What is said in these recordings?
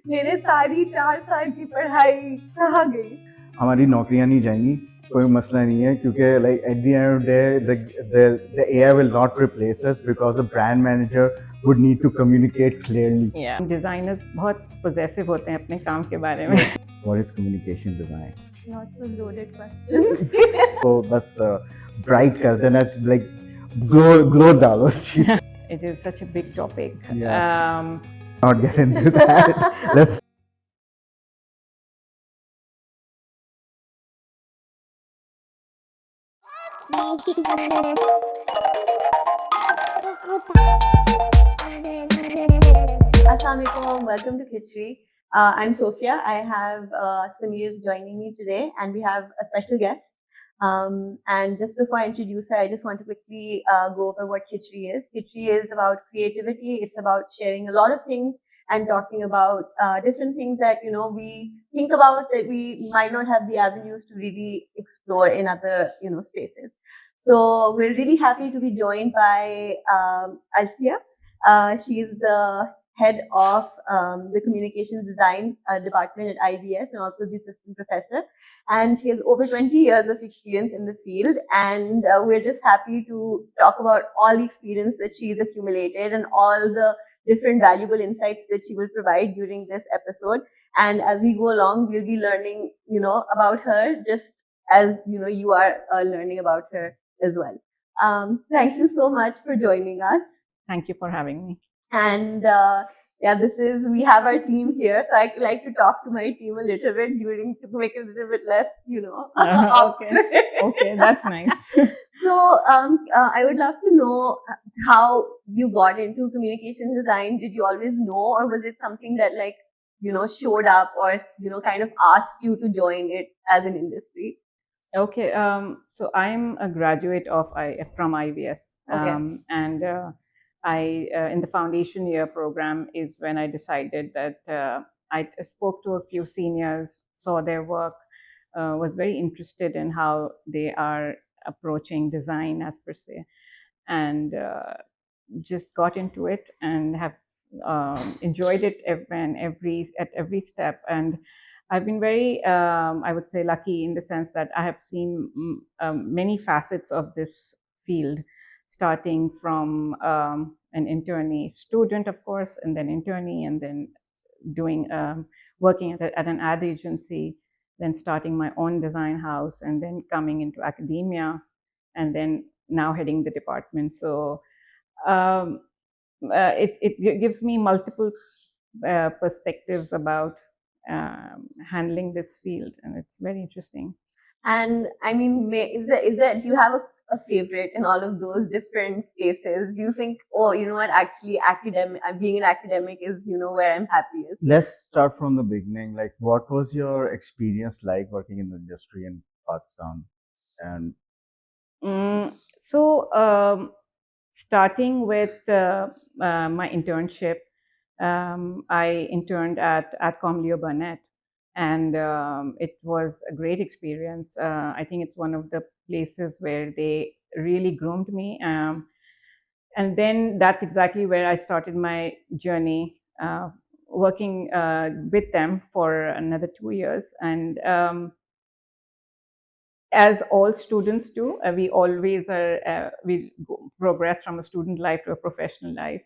मेरे सारी 4 साल की पढ़ाई कहाँ गई? हमारी नौकरियां नहीं जाएंगी, कोई मसला नहीं है, क्योंकि like at the end of the day the AI will not replace us because a brand manager would need to communicate clearly. Yeah. Designers बहुत possessive होते हैं अपने काम के बारे में. What is communication design? Lots of loaded questions. तो बस bright कर देना, like glow डालो उस चीज. It is such a big topic. Yeah. Not get into that. Let's. Assalamualaikum, welcome to Kichdi. I'm Sophia. I have Sameer is joining me today, and we have a special guest. And just before I introduce her, I just want to quickly go over what Kichdi is. Kichdi is about creativity. It's about sharing a lot of things and talking about different things that we think about that we might not have the avenues to really explore in other spaces. So we're really happy to be joined by Alfia. She is the head of the communications design department at IBS and also the assistant professor. And she has over 20 years of experience in the field. And we're just happy to talk about all the experience that she's accumulated and all the different valuable insights that she will provide during this episode. And as we go along, we'll be learning, about her just as, you are learning about her as well. Thank you so much for joining us. Thank you for having me. And we have our team here, so I like to talk to my team a little bit to make it a little bit less, Okay, that's nice. So I would love to know how you got into communication design. Did you always know, or was it something that showed up or kind of asked you to join it as an industry? Okay, so I'm a graduate from IVS. Okay. And I in the foundation year program is when I decided that I spoke to a few seniors, saw their work, was very interested in how they are approaching design as per se, and just got into it and have enjoyed it at every step. And I've been very, I would say, lucky in the sense that I have seen many facets of this field, starting from an internee student, of course, and then internee, and then doing working at an ad agency, then starting my own design house, and then coming into academia, and then now heading the department. So it gives me multiple perspectives about handling this field, and it's very interesting. And I mean, is that do you have a favorite in all of those different spaces? Do you think, oh, you know what, actually being an academic is, where I'm happiest? Let's start from the beginning. Like, what was your experience like working in the industry in Pakistan? And starting with my internship, I interned at Comleo Burnett, and it was a great experience. I think it's one of the places where they really groomed me. And then that's exactly where I started my journey, working with them for another 2 years. And as all students do, we always progress from a student life to a professional life.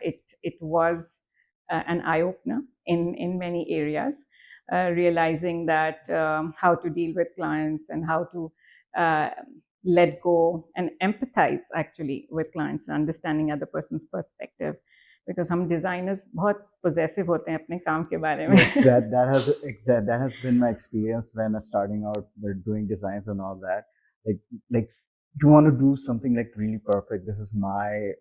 It was an eye opener in many areas, realizing that how to deal with clients and how to let go and empathize actually with clients and understanding other person's perspective. Because हम designers बहुत possessive होते हैं अपने काम के बारे में. Yes, that has been my experience when starting out with doing designs and all that. Like you want to do something like really perfect. This is my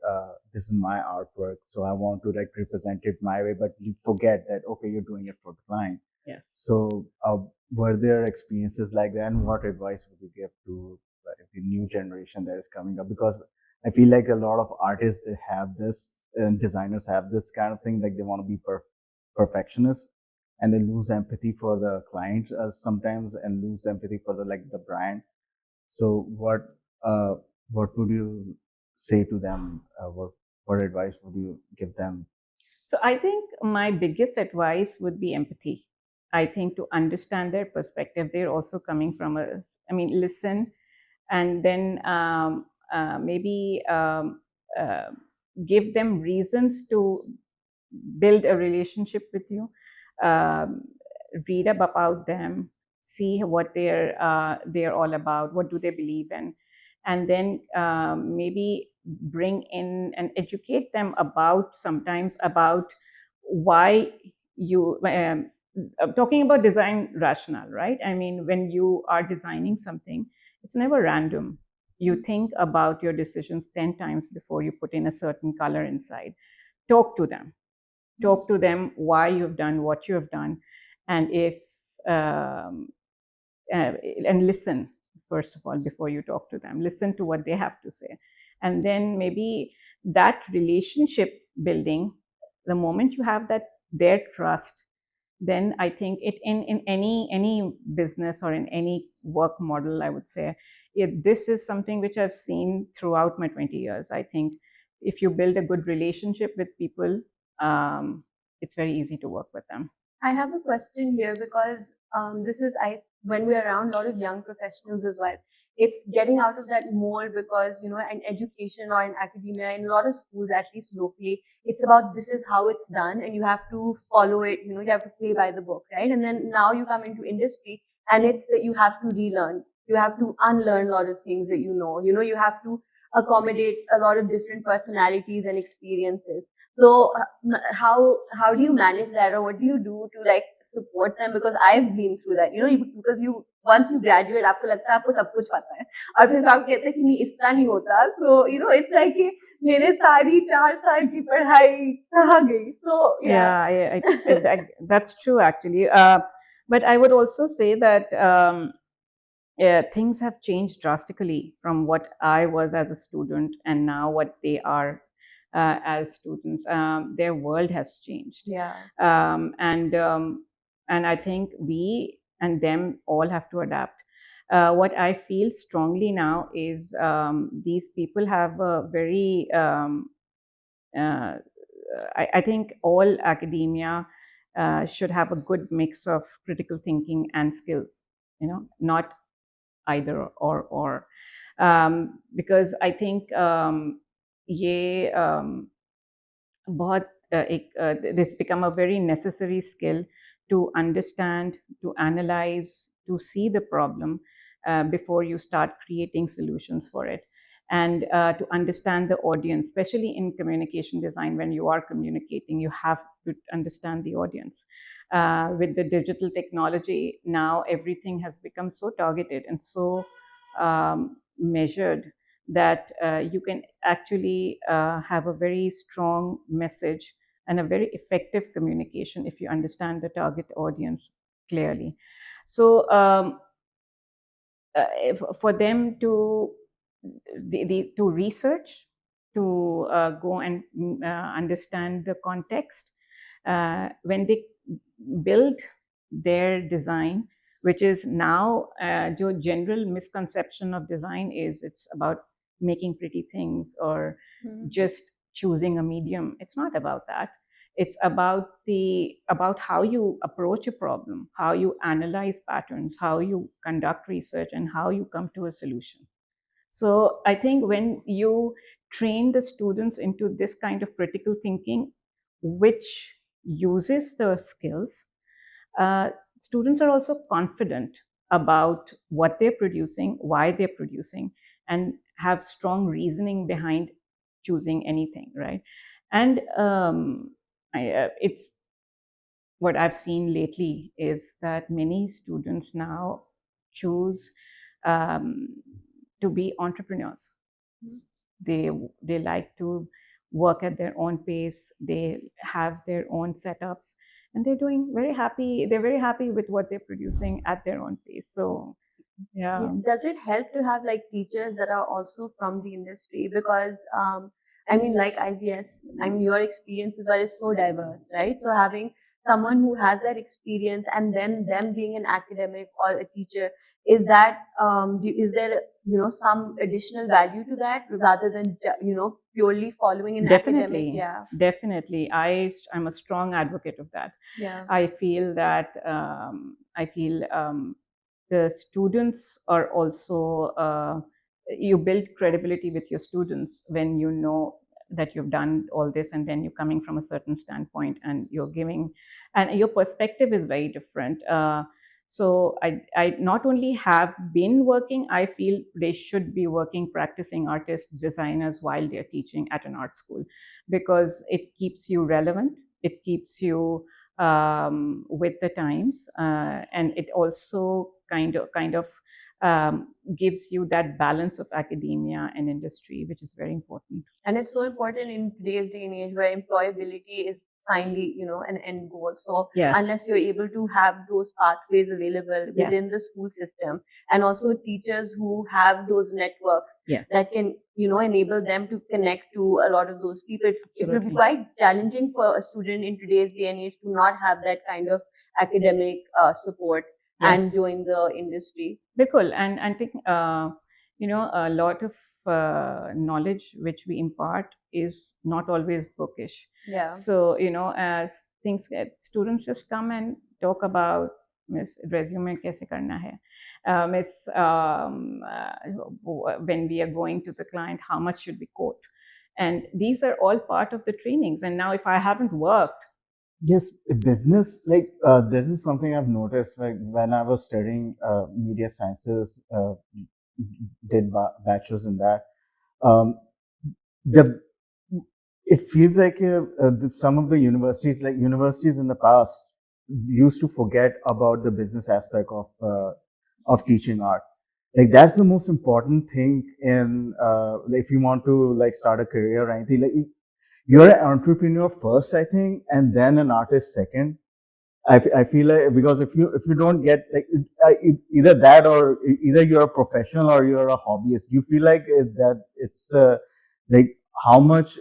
artwork, so I want to like represent it my way. But you forget that okay, you're doing it for the client. Yes. So were there experiences like that, and what advice would you give to the new generation that is coming up? Because I feel like a lot of artists they have this, and designers have this kind of thing, like they want to be perfectionists, and they lose empathy for the client sometimes, and lose empathy for the brand. So what would you say to them? What advice would you give them? So I think my biggest advice would be empathy. I think to understand their perspective, they're also coming from us. I mean, listen, and then maybe uh, give them reasons to build a relationship with you. Um, Read up about them, see what they're all about, what do they believe in, and then maybe bring in and educate them about sometimes about why you talking about design rationale, right? I mean, when you are designing something, it's never random. You think about your decisions 10 times before you put in a certain color inside. Talk to them, talk to them why you've done what you have done, and if um, and listen, first of all, before you talk to them, listen to what they have to say. And then maybe that relationship building, the moment you have that their trust, then I think it in any business or in any work model, I would say, this is something which I've seen throughout my 20 years. I think if you build a good relationship with people, it's very easy to work with them. I have a question here because this is when we're around a lot of young professionals as well. It's getting out of that mold because in education or in academia, in a lot of schools, at least locally, it's about this is how it's done, and you have to follow it. You have to play by the book, right? And then now you come into industry, and it's that you have to relearn, you have to unlearn a lot of things that you have to accommodate a lot of different personalities and experiences. So how do you manage that, or what do you do to like support them? Because I've been through that, because you once you graduate, आपको लगता है आपको सब कुछ पता है, और फिर आप कहते हैं कि नहीं इतना नहीं होता. So it's like कि मेरे सारी 4 साल की पढ़ाई कहाँ गई? So yeah, that's true actually. But I would also say that things have changed drastically from what I was as a student and now what they are as students. Their world has changed. Yeah. And I think we and them all have to adapt. What I feel strongly now is these people have a very, I think all academia should have a good mix of critical thinking and skills, not either or. Because I think ये बहुत this become a very necessary skill to understand, to analyze, to see the problem before you start creating solutions for it, and to understand the audience, especially in communication design. When you are communicating, you have to understand the audience. With the digital technology now, everything has become so targeted and so measured that you can actually have a very strong message and a very effective communication if you understand the target audience clearly. So for them to to research, to go and understand the context when they build their design, which is now your general misconception of design is it's about making pretty things or just choosing a medium. It's not about that. It's about how you approach a problem, how you analyze patterns, how you conduct research, and how you come to a solution. So I think when you train the students into this kind of critical thinking, which uses the skills, students are also confident about what they're producing, why they're producing, and have strong reasoning behind choosing anything, right? And it's what I've seen lately is that many students now choose to be entrepreneurs. They like to work at their own pace. They have their own setups, and they're very happy with what they're producing at their own pace. So yeah. Does it help to have like teachers that are also from the industry? Because I mean, like IBS, I mean, your experience as well is so diverse, right? So having someone who has that experience and then them being an academic or a teacher, is that is there some additional value to that rather than purely following an academic? Yeah, definitely. I'm a strong advocate of that. yeah. I feel that the students are also you build credibility with your students when you know that you've done all this, and then you're coming from a certain standpoint and you're giving, and your perspective is very different. So I not only have been working, I feel they should be working, practicing artists, designers while they're teaching at an art school, because it keeps you relevant, it keeps you with the times, and it also kind of gives you that balance of academia and industry, which is very important. And it's so important in today's day and age where employability is finally an end goal. So Yes. unless you're able to have those pathways available within Yes. the school system, and also teachers who have those networks Yes. that can enable them to connect to a lot of those people, it will be Absolutely. quite challenging for a student in today's day and age to not have that kind of academic support and Yes. join the industry. Bilkul. And I think a lot of knowledge which we impart is not always bookish. Yeah. So as things get, students just come and talk about Miss resume kaise karna hai, Miss when we are going to the client, how much should we quote, and these are all part of the trainings. And now if I haven't worked. Yes, business, this is something I've noticed, like when I was studying media sciences, did bachelor's in that. Um, the it feels like some of the universities, like universities in the past, used to forget about the business aspect of teaching art. Like that's the most important thing in if you want to like start a career or anything. Like you're an entrepreneur first, I think, and then an artist second. I feel like, because if you don't get like either that, or either you're a professional or you're a hobbyist, you feel like that it's like how much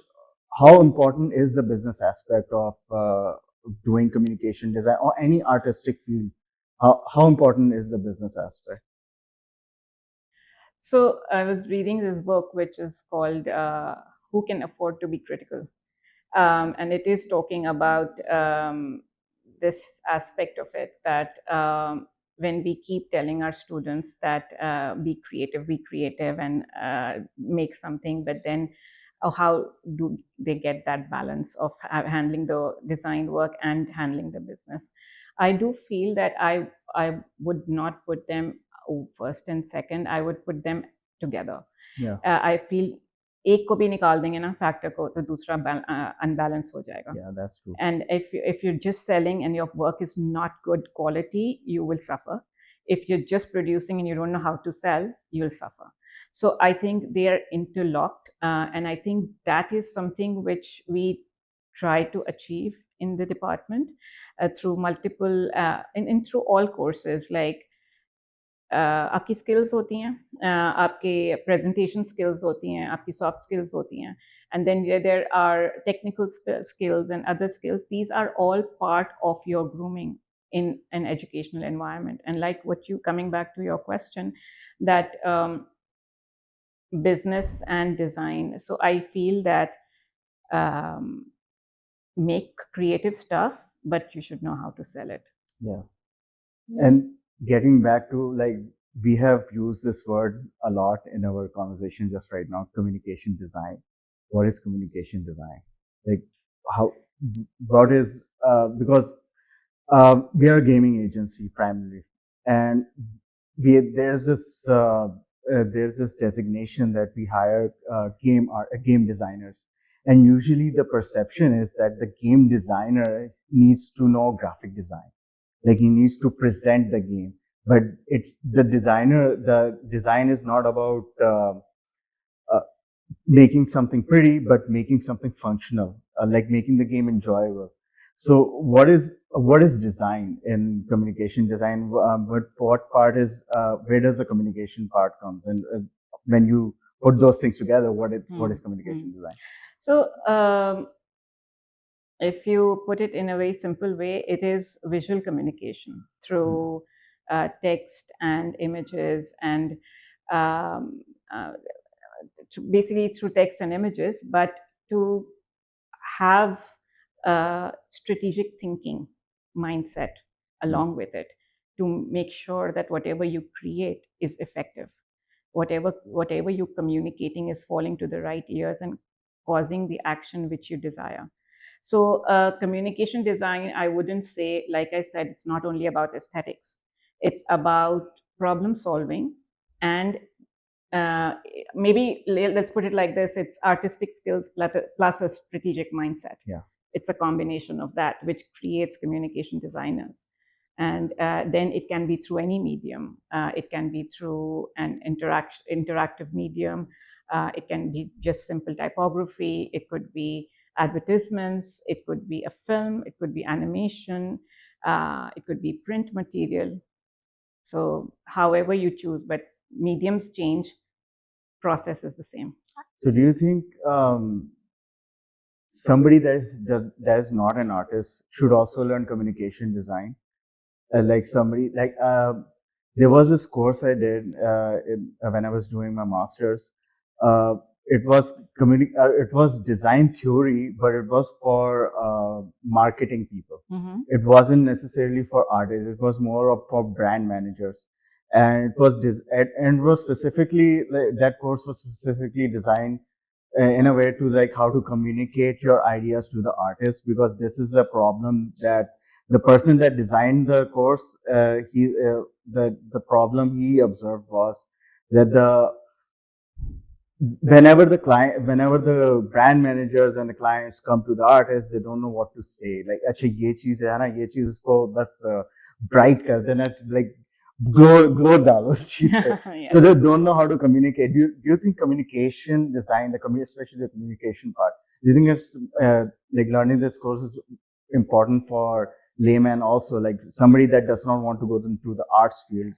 how important is the business aspect of doing communication design or any artistic field? How important is the business aspect? So I was reading this book, which is called "Who Can Afford to Be Critical," and it is talking about this aspect of it, that when we keep telling our students that be creative, and make something, but then how do they get that balance of handling the design work and handling the business? I do feel that I would not put them first and second. I would put them together. Yeah. I feel एक को भी निकाल देंगे ना factor को, तो दूसरा unbalance हो जाएगा. Yeah, that's true. And if you're just selling and your work is not good quality, you will suffer. If you're just producing and you don't know how to sell, you'll suffer. So I think they are interlocked, and I think that is something which we try to achieve in the department through multiple in through all courses. Like आपकी skills होती हैं, आपके presentation skills होती हैं, आपकी soft skills होती हैं, and then there are technical skills and other skills. These are all part of your grooming in an educational environment. And like what you, coming back to your question, that business and design, so I feel that um, make creative stuff, but you should know how to sell it. Yeah. And getting back to, like, we have used this word a lot in our conversation just right now, communication design. What is communication design? Like, what is, because we are a gaming agency primarily, and there's this designation that we hire game designers, and usually the perception is that the game designer needs to know graphic design, like he needs to present the game, but it's the design is not about uh, making something pretty, but making something functional, like making the game enjoyable. So what is design in communication design? What part is where does the communication part comes, and when you put those things together, what is communication design? So if you put it in a very simple way, it is visual communication through text and images and um, uh, basically through text and images, but to have a strategic thinking mindset along with it to make sure that whatever you create is effective, whatever you're communicating is falling to the right ears and causing the action which you desire. So communication design, I wouldn't say, like I said, it's not only about aesthetics, it's about problem solving and maybe let's put it like this, it's artistic skills plus a strategic mindset. Yeah, it's a combination of that which creates communication designers. And then it can be through any medium. It can be through an interactive medium. It can be just simple typography. It could be advertisements. It could be a film. It could be animation. It could be print material. So however you choose, but mediums change, process is the same. So do you think somebody that is not an artist should also learn communication design? Like somebody like there was this course I did when I was doing my master's. Uh, it was design theory, but it was for marketing people. Mm-hmm. It wasn't necessarily for artists. It was more of for brand managers, and it was specifically like, that course was specifically designed in a way to like how to communicate your ideas to the artist, because this is a problem that the person that designed the course the problem he observed was that whenever the brand managers and the clients come to the artist, they don't know what to say. Like, अच्छा ये चीज है ना, ये चीज इसको बस bright कर देना, like glow डालो उस चीज पे. Yes. So they don't know how to communicate. Do you think communication design, especially the communication part, do you think it's like learning this course is important for layman also, like somebody that does not want to go into the arts field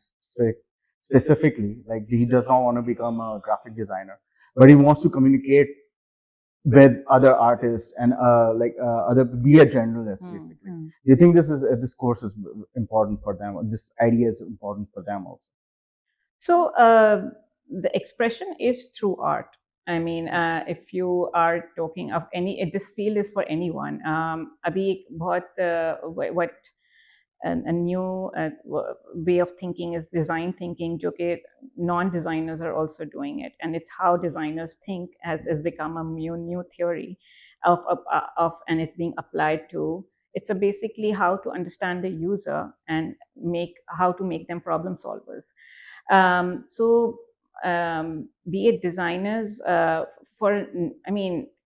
specifically, like he does not want to become a graphic designer, but he wants to communicate with other artists and be a journalist basically. Do you think this course is important for them, or this idea is important for them also? So the expression is through art. I mean, if you are talking of this field is for anyone. अभी एक बहुत what a new way of thinking is design thinking, जो कि non-designers are also doing it, and it's how designers think has become a new theory of and it's being applied to. It's basically how to understand the user and how to make them problem solvers. So be it designers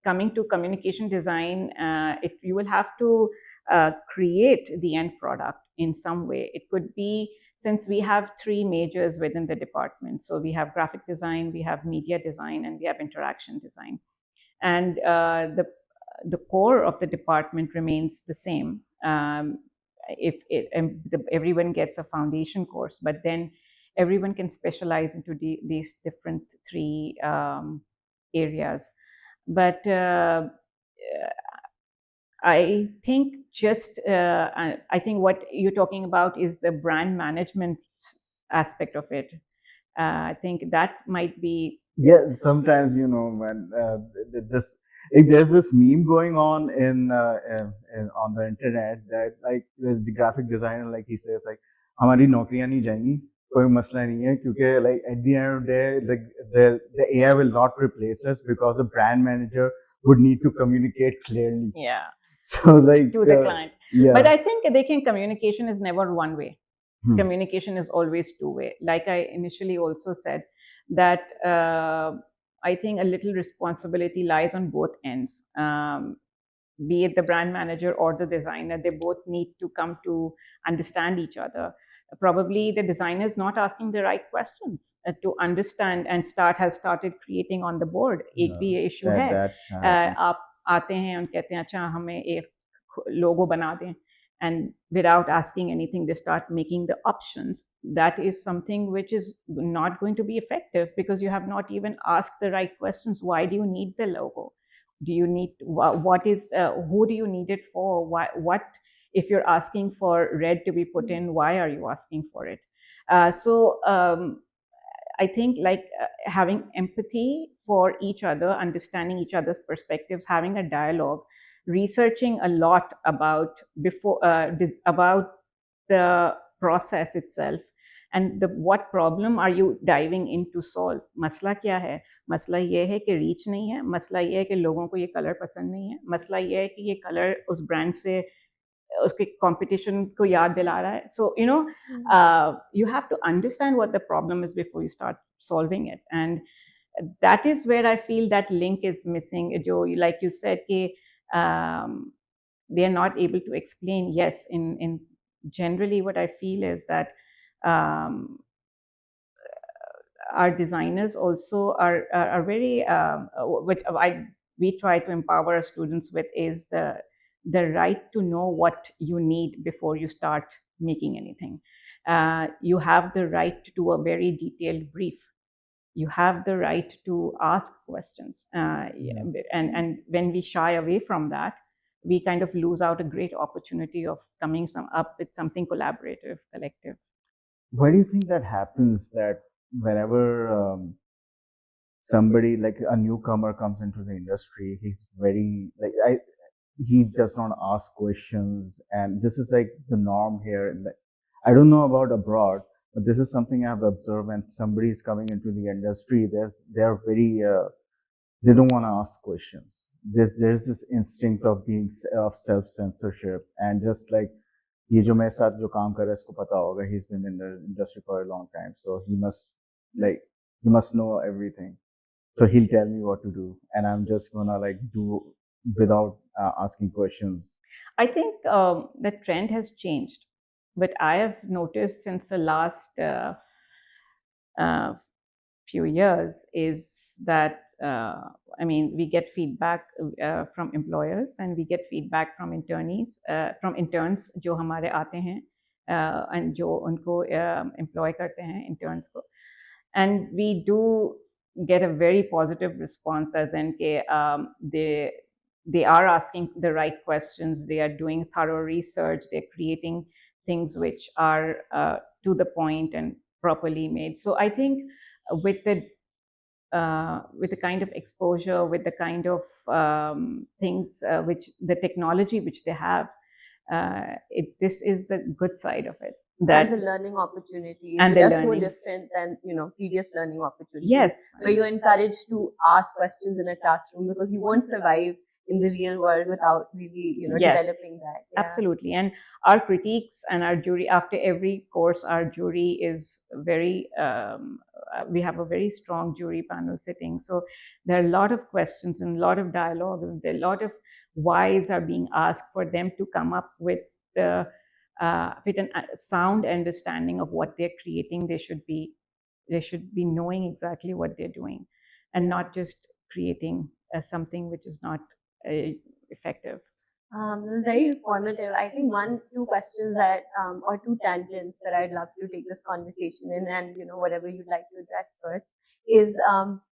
coming to communication design, you will have to create the end product in some way. It could be, since we have three majors within the department, so we have graphic design, we have media design, and we have interaction design. And the core of the department remains the same. Everyone gets a foundation course, but then everyone can specialize into these different three areas. But I think I think what you're talking about is the brand management aspect of it. I think that might be. Yeah, sometimes when there's this meme going on on the internet that like the graphic designer, like he says, like हमारी नौकरियां नहीं जाएंगी, कोई मसला नहीं है, क्योंकि like at the end of the day the AI will not replace us, because a brand manager would need to communicate clearly. Yeah. So like to the client. Yeah. But I think communication is never one way. Communication is always two way. Like I initially also said, that I think a little responsibility lies on both ends. Be it the brand manager or the designer, they both need to come to understand each other. Probably the designer is not asking the right questions to understand and has started creating on the board. एक भी issue है, आप आते हैं और कहते हैं अच्छा हमें एक logo बना दें, and without asking anything they start making the options. That is something which is not going to be effective, because you have not even asked the right questions. Why do you need the logo? Do you need what is who do you need it for? What if you're asking for red to be put in? Why are you asking for it? So I think like having empathy for each other, understanding each other's perspectives, having a dialogue, researching a lot about about the process itself, and what problem are you diving in to solve. मसला क्या है? मसला ये है कि reach नहीं है, मसला ये है कि लोगों को ये कलर पसंद नहीं है, मसला ये है कि ये कलर उस ब्रांड से उसके कंपटीशन को याद दिला रहा है. So you have to understand what the problem is before you start solving it, and that is where I feel that link is missing. Jo, like you said, they are not able to explain. Yes, in generally what I feel is that our designers also are very what we try to empower our students with is the right to know what you need before you start making anything. You have the right to do a very detailed brief. You have the right to ask questions. And when we shy away from that, we kind of lose out a great opportunity of coming up with something collaborative, collective. Why do you think that happens, that whenever somebody like a newcomer comes into the industry, he's very he does not ask questions, and this is like the norm here. I don't know about abroad, but this is something I've observed. When somebody is coming into the industry, they're very they don't want to ask questions. There's this instinct of being of self censorship, and just like ये जो मेरे साथ जो काम कर रहा है इसको पता होगा, he's been in the industry for a long time, so he must know everything. So he'll tell me what to do, and I'm just gonna like do without asking questions. I think the trend has changed, but I have noticed since the last few years is that I mean, we get feedback from employers, and we get feedback from interns जो हमारे आते हैं and जो उनको employ करते हैं interns को, and we do get a very positive response, as in they are asking the right questions, they are doing thorough research, they're creating things which are to the point and properly made. So I think with the kind of exposure, with the kind of things which the technology which they have, this is the good side of it. And the learning opportunities, which are so different than previous learning opportunities. Yes, where you're encouraged to ask questions in a classroom, because you won't survive in the real world without really developing that. Yeah. Absolutely. And our critiques and our jury, after every course, our jury is very we have a very strong jury panel sitting, so there are a lot of questions and a lot of dialogue, and there are a lot of whys are being asked for them to come up with a sound understanding of what they're creating. They should be knowing exactly what they're doing, and not just creating something which is not effective. This is very informative. I think two questions that, or two tangents that I'd love to take this conversation in, and whatever you'd like to address first is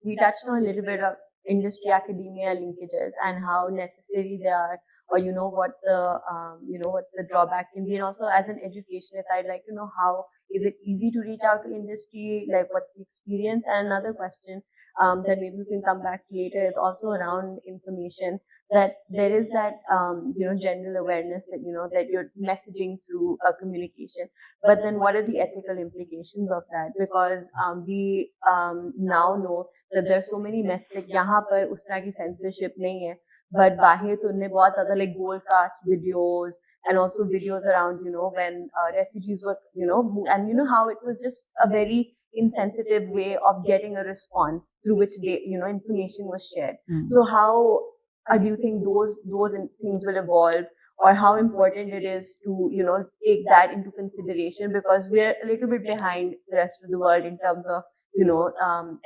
we touched on a little bit of industry academia linkages and how necessary they are, or what the drawback can be, and also as an educationist, I'd like to know how is it easy to reach out to industry, like what's the experience. And another question that maybe we can come back to later is also around information, that there is that general awareness that that you're messaging through a communication, but then what are the ethical implications of that? Because we now know that there are so many like यहाँ पर उस तरह की censorship नहीं है, but बाहर तो उन्हें बहुत ज़्यादा like gold cast videos, and also videos around when refugees were and how it was just a very insensitive way of getting a response through which information was shared. So how do you think those things will evolve, or how important it is to take that into consideration, because we're a little bit behind the rest of the world in terms of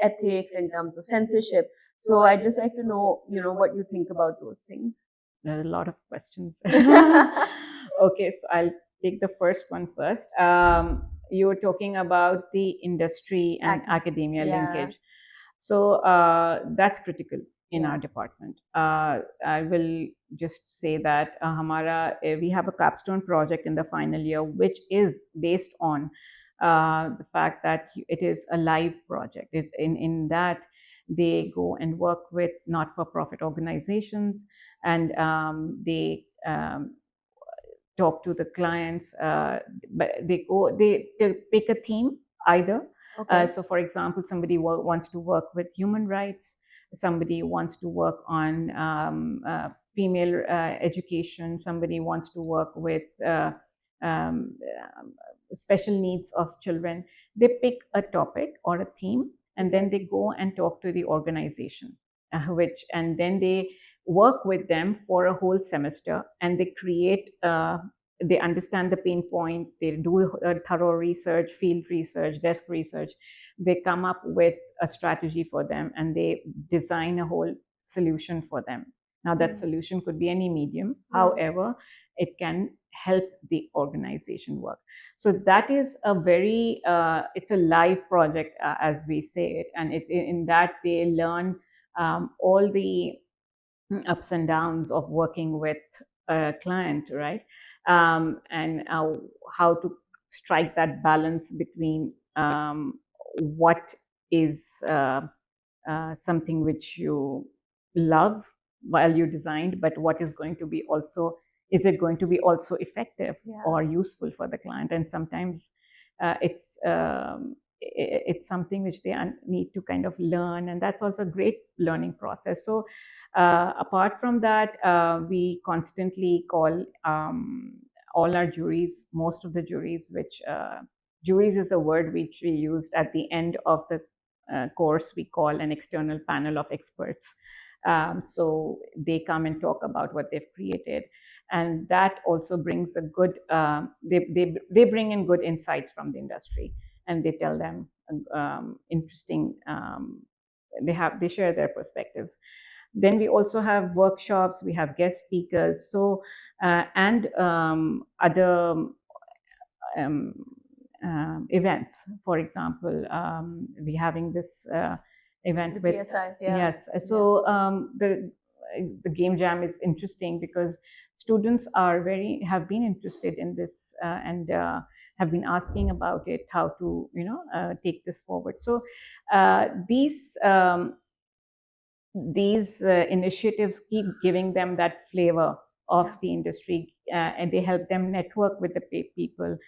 ethics, in terms of censorship. So I'd just like to know what you think about those things. There are a lot of questions. Okay, so I'll take the first one first. You were talking about the industry and academia linkage. So that's critical. in our department. I will just say that we have a capstone project in the final year, which is based on the fact that it is a live project. It's in that they go and work with not-for-profit organizations, and they talk to the clients. But they pick a theme either. Okay. So, for example, somebody wants to work with human rights. Somebody wants to work on female education. Somebody wants to work with um, special needs of children. They pick a topic or a theme, and then they go and talk to the organization, and then they work with them for a whole semester, and they create they understand the pain point, they do thorough research, field research, desk research, they come up with a strategy for them, and they design a whole solution for them. Now that solution could be any medium, however it can help the organization work. So that is a very it's a live project, as we say it, and in that they learn all the ups and downs of working with a client, right? And how to strike that balance between what is something which you love while you designed, but what is going to be also, is it going to be also effective or useful for the client? And sometimes it's something which they need to kind of learn, and that's also a great learning process. So apart from that, we constantly call all our juries, most of the juries, which juries is a word which we used at the end of the course. We call an external panel of experts. So they come and talk about what they've created, and that also brings a good. They bring in good insights from the industry, and they tell them interesting. They share their perspectives. Then we also have workshops, we have guest speakers, so and other events. For example, we're having this event with PSI, yes. So the game jam is interesting because students have been interested in this and have been asking about it, how to take this forward. So these initiatives keep giving them that flavor of the industry, and they help them network with the people.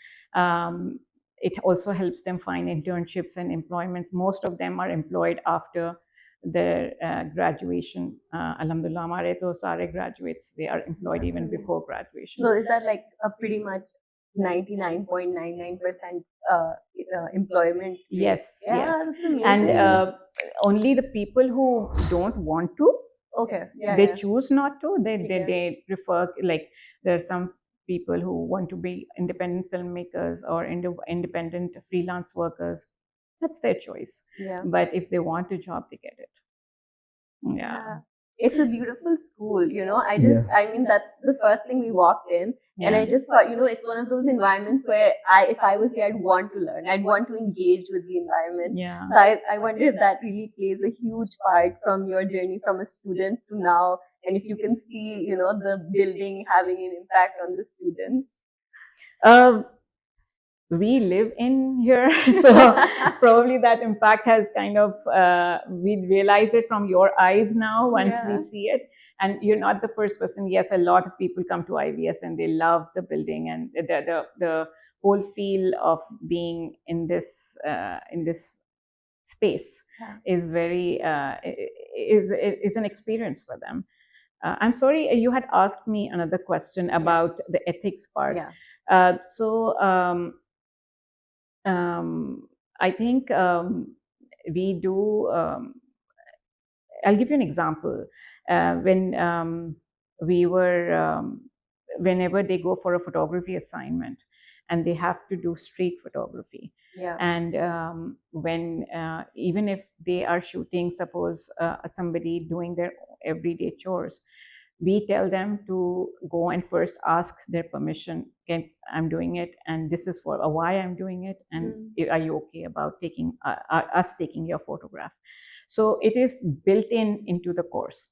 It also helps them find internships and employments. Most of them are employed after their graduation. Alhamdulillah, hamare to sare graduates, they are employed even before graduation. So is that like a pretty much 99.99% employment? Yes, yes. That's amazing. And only the people who don't want to, they choose not to. They prefer, like there are some people who want to be independent filmmakers or independent freelance workers. That's their choice. But if they want a job, they get it. Yeah. It's a beautiful school, I mean, that's the first thing we walked in, and I just thought, it's one of those environments where if I was here, I'd want to learn, I'd want to engage with the environment. So I wonder if that really plays a huge part from your journey from a student to now, and if you can see, the building having an impact on the students. We live in here, so probably that impact has kind of, we realize it from your eyes now once we see it. And you're not the first person. Yes, a lot of people come to IVS and they love the building, and the whole feel of being in this space is very is an experience for them. I'm sorry, you had asked me another question about the ethics part. I think we do. I'll give you an example. When we were, whenever they go for a photography assignment, and they have to do street photography, and when even if they are shooting, suppose somebody doing their everyday chores, we tell them to go and first ask their permission. Okay, I'm doing it, and this is for why I'm doing it, and are you okay about taking us taking your photograph? So it is built into the course.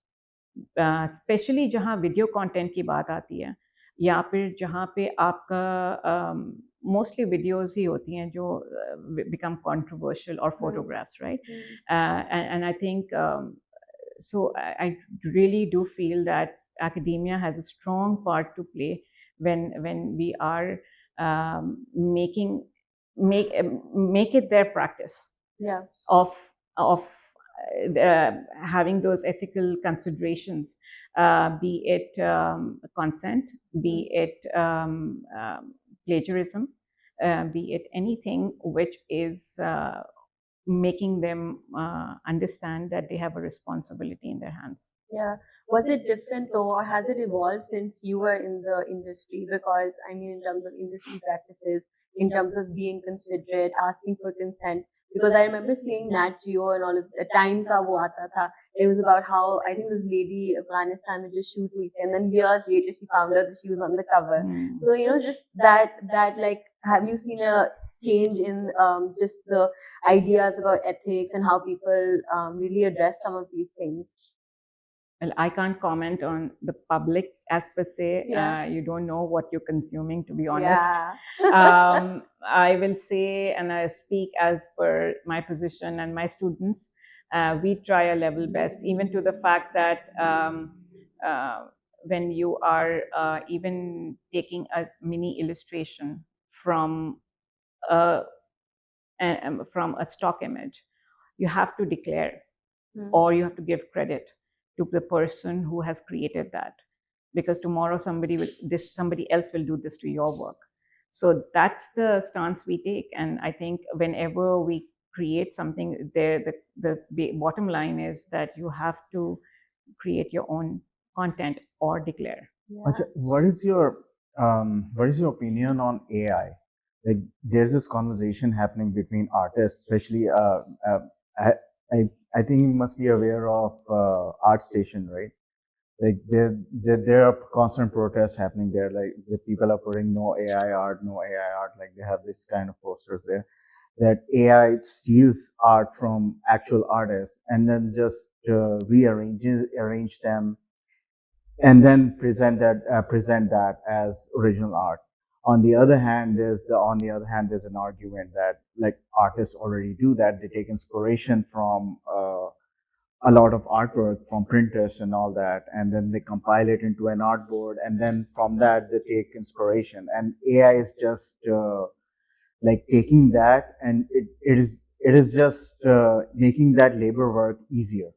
Specially जहाँ video content की बात आती है, या फिर जहाँ पे आपका मोस्टली वीडियोस ही होती हैं जो बिकम कंट्रोवर्शियल, और photographs, right? And I think so I really do feel that academia has a strong part to play when we are make it their practice, of having those ethical considerations, be it consent, be it plagiarism, be it anything which is making them understand that they have a responsibility in their hands. Yeah. Was it different though, or has it evolved since you were in the industry? Because I mean, in terms of industry practices, in terms of being considerate, asking for consent. Because I remember seeing Nat Geo and all of the time ka wo aata tha. It was about how I think this lady Afghanistan would just shoot week, and then years later she found out that she was on the cover. So just that like, have you seen a change in just the ideas about ethics and how people really address some of these things? Well, I can't comment on the public as per se. You don't know what you're consuming, to be honest. I will say, and I speak as per my position and my students, we try our level best, even to the fact that when you are even taking a mini illustration from a stock image, you have to declare, or you have to give credit to the person who has created that, because tomorrow somebody else will do this to your work. So that's the stance we take, and I think whenever we create something, the bottom line is that you have to create your own content or declare. What is your opinion on AI? Like, there's this conversation happening between artists, especially I think you must be aware of ArtStation, right? Like there are constant protests happening there. Like the people are putting no AI art, no AI art. Like they have this kind of posters there that AI steals art from actual artists and then just arrange them and then present that as original art. On the other hand, there's an argument that like artists already do that. They take inspiration from a lot of artwork from printers and all that, and then they compile it into an artboard, and then from that they take inspiration. And AI is just like taking that, and it is just making that labor work easier.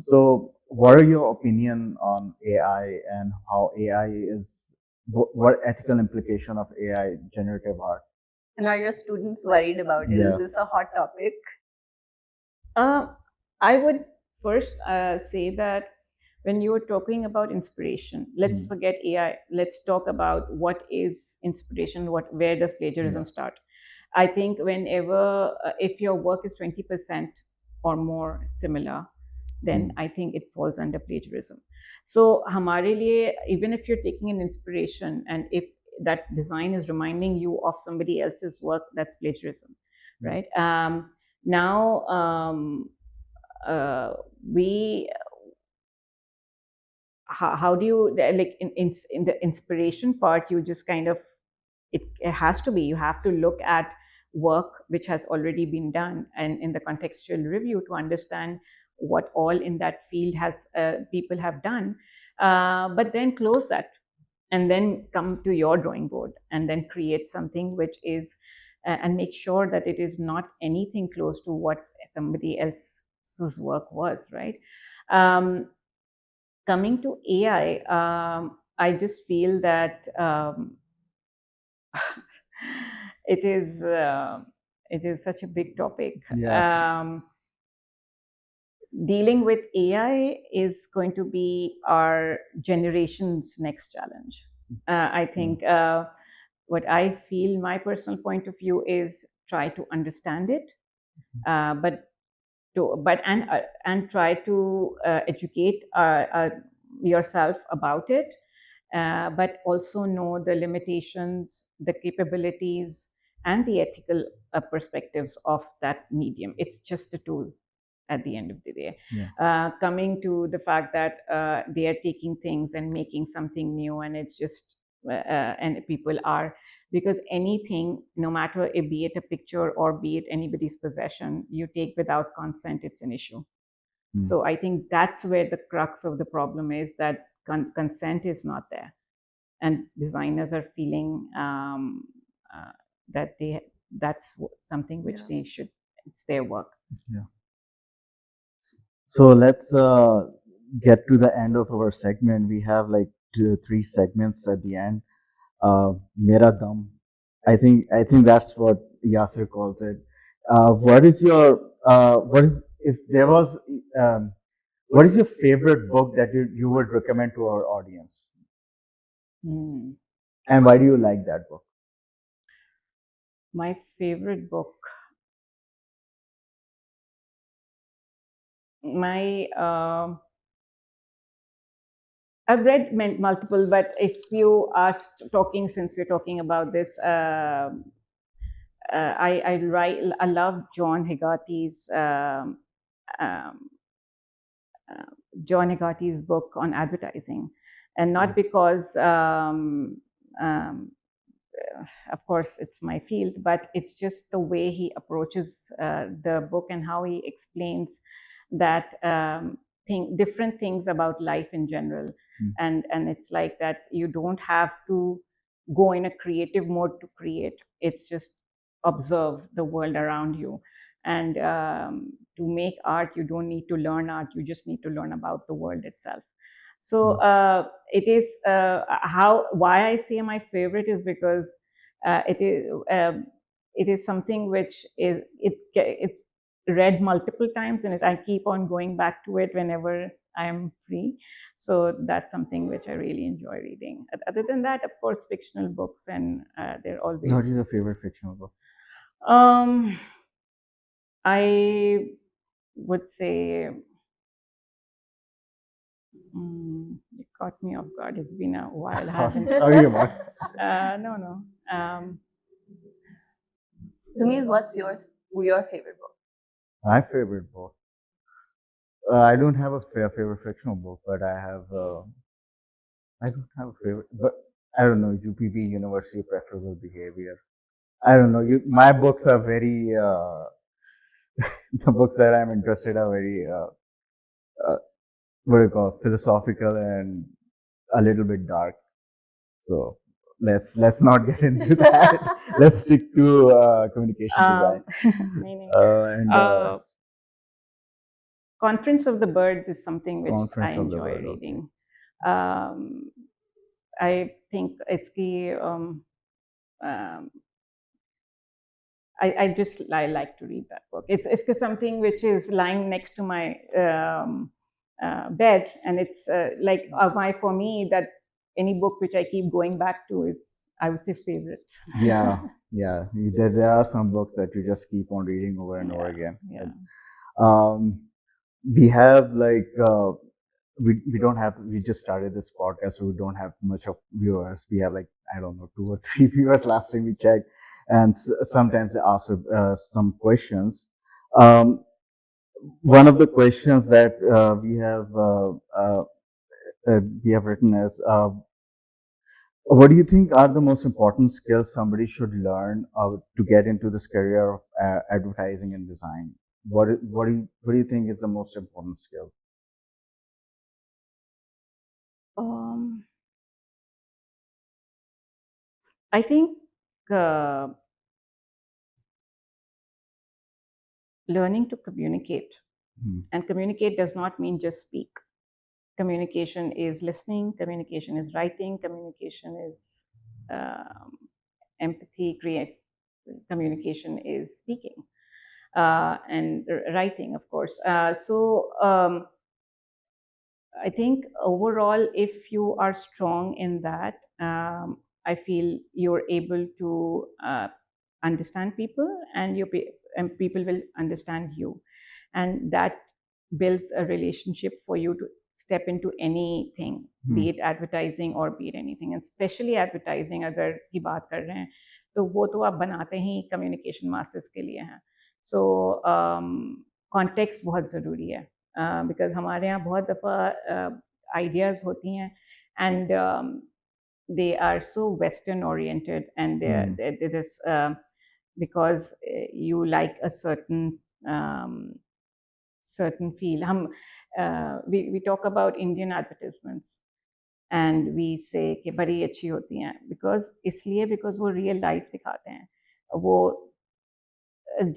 So, what are your opinion on AI and how AI is? What ethical implication of AI generative art? And are your students worried about it? Is this a hot topic? I would first say that when you are talking about inspiration, let's forget AI. Let's talk about what is inspiration. Where does plagiarism start? I think whenever if your work is 20% or more similar, then I think it falls under plagiarism. So हमारे लिए, even if you're taking an inspiration and if that design is reminding you of somebody else's work, that's plagiarism, right? Now we how do you, like, in the inspiration part, you just kind of, it has to be, you have to look at work which has already been done and in the contextual review to understand what all in that field has people have done, but then close that and then come to your drawing board and then create something which is and make sure that it is not anything close to what somebody else's work was, right? Coming to AI, I just feel that it is such a big topic. Dealing with AI is going to be our generation's next challenge. I think what I feel, my personal point of view, is try to understand it, but try to educate yourself about it, but also know the limitations, the capabilities, and the ethical perspectives of that medium. It's just a tool. at the end of the day. Yeah. Coming to the fact that they are taking things and making something new, and it's just and people are, because anything, no matter be it a picture or be it anybody's possession, you take without consent, it's an issue. So I think that's where the crux of the problem is, that consent is not there, and designers are feeling that that's something which they should, it's their work. Yeah. So let's get to the end of our segment. We have like 3 segments at the end. Mera dum. I think that's what Yasser calls it. What is your what is if there was what is your favorite book that you would recommend to our audience? And why do you like that book? My favorite book, my I've read multiple, but if you are talking, since we're talking about this, I love John Hegarty's book on advertising, and not because of course it's my field, but it's just the way he approaches the book and how he explains that different things about life in general. And it's like that you don't have to go in a creative mode to create. It's just observe the world around you. And to make art, you don't need to learn art, you just need to learn about the world itself. So it is why I say my favorite is because it is something which is it's read multiple times, and I keep on going back to it whenever I'm free. So that's something which I really enjoy reading. Other than that, of course, fictional books, and they're always. What is your favorite fictional book? I would say, you caught me off guard. It's been a while. Sorry about it. No. Sameer, what's your favorite book? My favorite book. I don't have a favorite fictional book, but I don't have a favorite. But I don't know, UPB, University of Preferable Behavior. I don't know. My books are very. The books that I'm interested are very what do you call, philosophical and a little bit dark. So let's not get into that. Let's stick to communication design. And Conference of the Birds is something which I enjoy reading. Okay. I think it's the I like to read that book. It's something which is lying next to my bed, and it's like for me, that any book which I keep going back to is, I would say, favorite. Yeah. There are some books that you just keep on reading over and over again. Yeah. We have like we don't have, we just started this podcast, so we don't have much of viewers. We have like, I don't know, 2 or 3 viewers last time we checked, and sometimes they ask some questions. One of the questions that we have written is, what do you think are the most important skills somebody should learn to get into this career of advertising and design? What do you think is the most important skill? I think learning to communicate, and communicate does not mean just speak. Communication is listening, communication is writing, communication is empathy, communication is speaking, and writing, of course. I think overall, if you are strong in that, I feel you're able to understand people, and people will understand you, and that builds a relationship for you to step into anything, be it advertising or be it anything, and especially advertising अगर की बात कर रहे हैं तो वो तो आप बनाते ही communication masters के लिए हैं. So कॉन्टेक्स्ट बहुत ज़रूरी है, बिकॉज हमारे यहाँ बहुत दफ़ा आइडियाज़ होती हैं and they are so Western oriented, and it is because you like a certain feel. We talk about Indian advertisements and we say कि बड़ी अच्छी होती हैं because वो real life दिखाते हैं, वो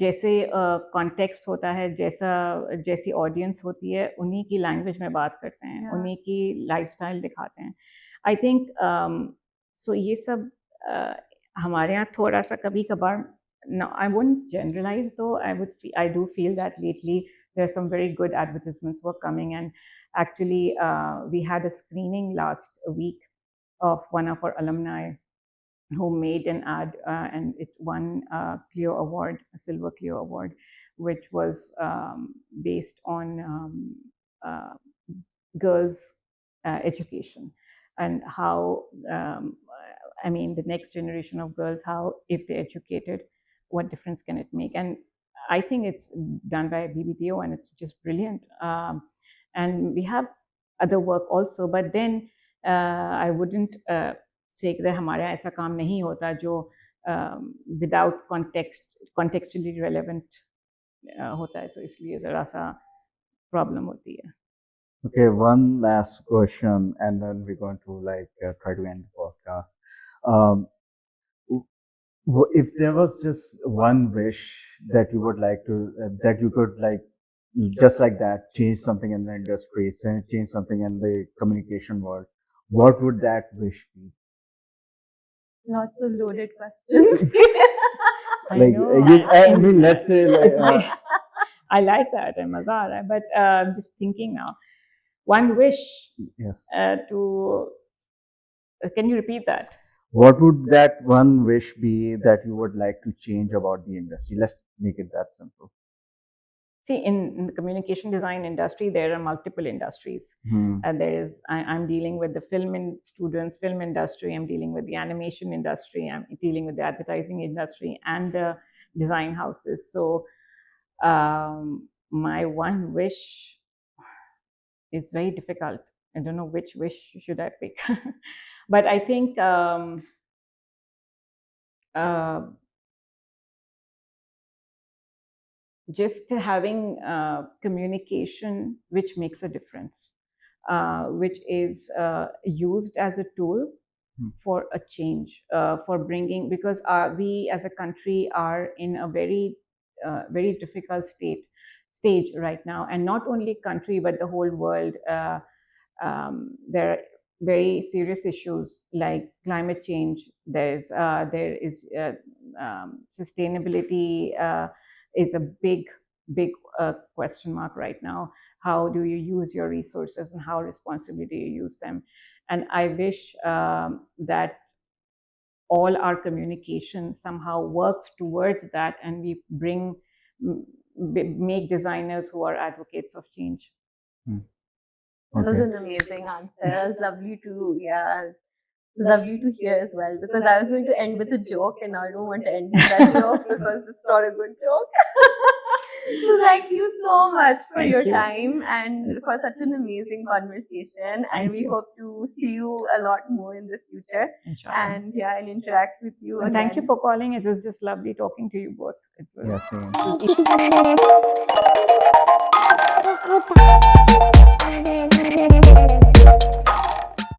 जैसे कॉन्टेक्स्ट होता है, जैसी ऑडियंस होती है, उन्हीं की लैंग्वेज में बात करते हैं, उन्हीं की लाइफस्टाइल दिखाते हैं. आई थिंक सो ये सब हमारे यहाँ थोड़ा सा कभी कभार, I wouldn't generalize though, I do feel that lately there are some very good advertisements were coming, and actually we had a screening last week of one of our alumni who made an ad and it won a Clio Award, a Silver Clio Award, which was based on girls' education and how, I mean, the next generation of girls, how if they're educated, what difference can it make? And I think it's done by BBTO and it's just brilliant. And we have other work also, but then I wouldn't say कि हमारे यहाँ ऐसा काम नहीं होता जो without contextually relevant होता है, तो इसलिए ज़रा सा problem होती है. Okay, one last question, and then we're going to try to end the podcast. If there was just one wish that you would like to, that you could just like that, change something in the industry, change something in the communication world, what would that wish be? Lots of loaded questions. I mean, let's say I like that, Mazar, but I'm just thinking now. One wish. Yes. Can you repeat that? What would that one wish be that you would like to change about the industry? Let's make it that simple. See, in the communication design industry, there are multiple industries. I'm dealing with the film industry, I'm dealing with the animation industry, I'm dealing with the advertising industry and the design houses. So my one wish is very difficult. I don't know which wish should I pick. But I think just having communication which makes a difference, which is used as a tool for a change, for bringing, because we as a country are in a very difficult stage right now, and not only country but the whole world. There are very serious issues like climate change. There is sustainability is a big question mark right now. How do you use your resources and how responsibly do you use them? And I wish that all our communication somehow works towards that, and we make designers who are advocates of change. That was an amazing answer. It was lovely to hear as well, because I was going to end with a joke and I don't want to end with that joke because it's not a good joke. So thank you so much for your time and for such an amazing conversation. And we hope to see you a lot more in the future. And and interact with you. And thank you for calling. It was just lovely talking to you both. It was same.